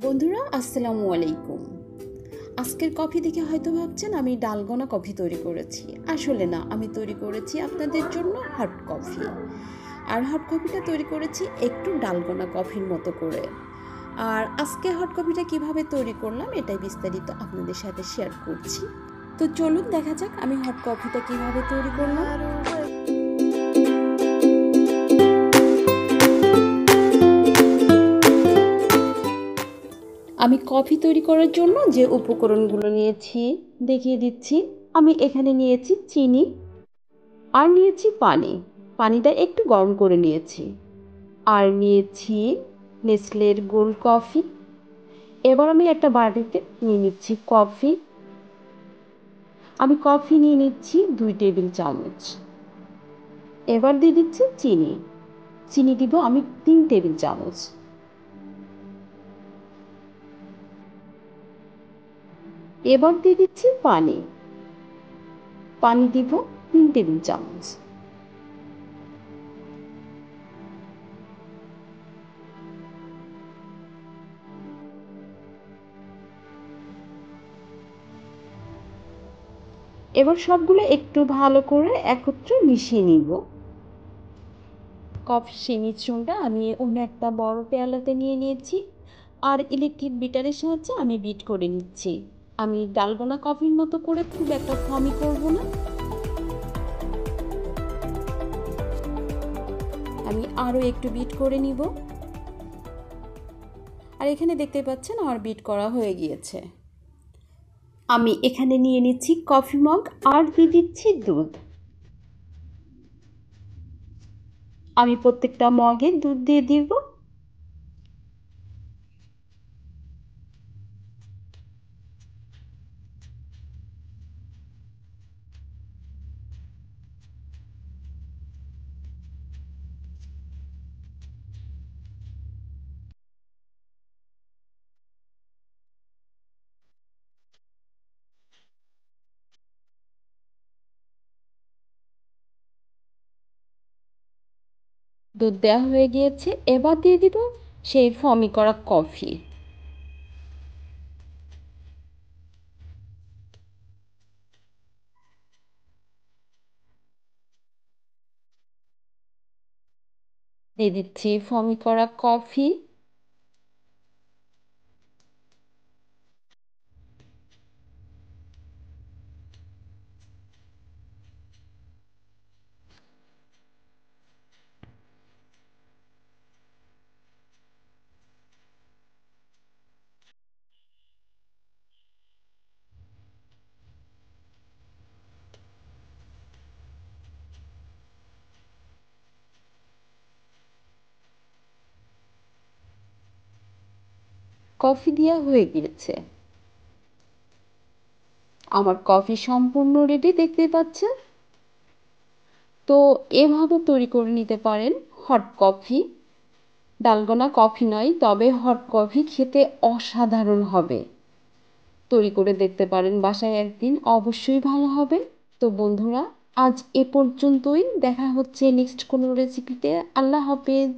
বন্ধুরা আসসালামু আলাইকুম। আজকের কফি দেখে হয়তো ভাবছেন আমি ডালগোনা কফি তৈরি করেছি। আসলে না, আমি তৈরি করেছি আপনাদের জন্য হট কফি। আর হট কফিটা তৈরি করেছি একটু ডালগোনা কফির মতো করে। আর আজকে হট কফিটা কিভাবে তৈরি করলাম এটাই বিস্তারিত আপনাদের সাথে শেয়ার করছি। তো চলুন দেখা যাক আমি হট কফিটা কিভাবে তৈরি করলাম। আমি কফি তৈরি করার জন্য যে উপকরণগুলো নিয়েছি দেখিয়ে দিচ্ছি। আমি এখানে নিয়েছি চিনি আর নিয়েছি পানি। পানিটা একটু গরম করে নিয়েছি। আর নিয়েছি নেসলের গোল্ড কফি। এবার আমি একটা বাটিতে নিয়ে নিচ্ছি কফি। আমি কফি নিয়ে নিচ্ছি 2 টেবিল চামচ। এবার দিয়ে দিচ্ছি চিনি। চিনি দিব আমি 3 টেবিল চামচ। এবার দিয়ে দিচ্ছি পানি। পানি দিব 3 টেবিল চামচ। এবার সবগুলো একটু ভালো করে একত্রে মিশিয়ে নিব। কফি মিশ্রণটা আমি অন্য একটা বড় পেয়ালাতে নিয়ে নিয়েছি। আর ইলেকট্রিক বিটারের সাহায্যে আমি বিট করে নিচ্ছি। আমি ডালগোনা কফির মতো করে খুব একটা ফর্মি করব না। আমি আরও একটু বিট করে নিব। আর এখানে দেখতে পাচ্ছেন আমার বিট করা হয়ে গিয়েছে। আমি এখানে নিয়ে নিচ্ছি কফি মগ আর দিয়ে দিচ্ছি দুধ। আমি প্রত্যেকটা মগে দুধ দিয়ে দিব। দুধ দেওয়া হয়ে গিয়েছে। এবার দিয়ে দিব সেই ফর্মি করা কফি। দিয়ে দিচ্ছি ফর্মি করা কফি। কফি দেওয়া হয়ে গিয়েছে। আমার কফি সম্পূর্ণ রেডি দেখতে পাচ্ছেন। তো এভাবে তৈরি করে নিতে পারেন হট কফি। ডালগোনা কফি নয়, তবে হট কফি খেতে অসাধারণ হবে। তৈরি করে দেখতে পারেন বাসায় একদিন, অবশ্যই ভালো হবে। তো বন্ধুরা, আজ এ পর্যন্তই। দেখা হচ্ছে নেক্সট কোনো রেসিপিতে। আল্লাহ হাফেজ।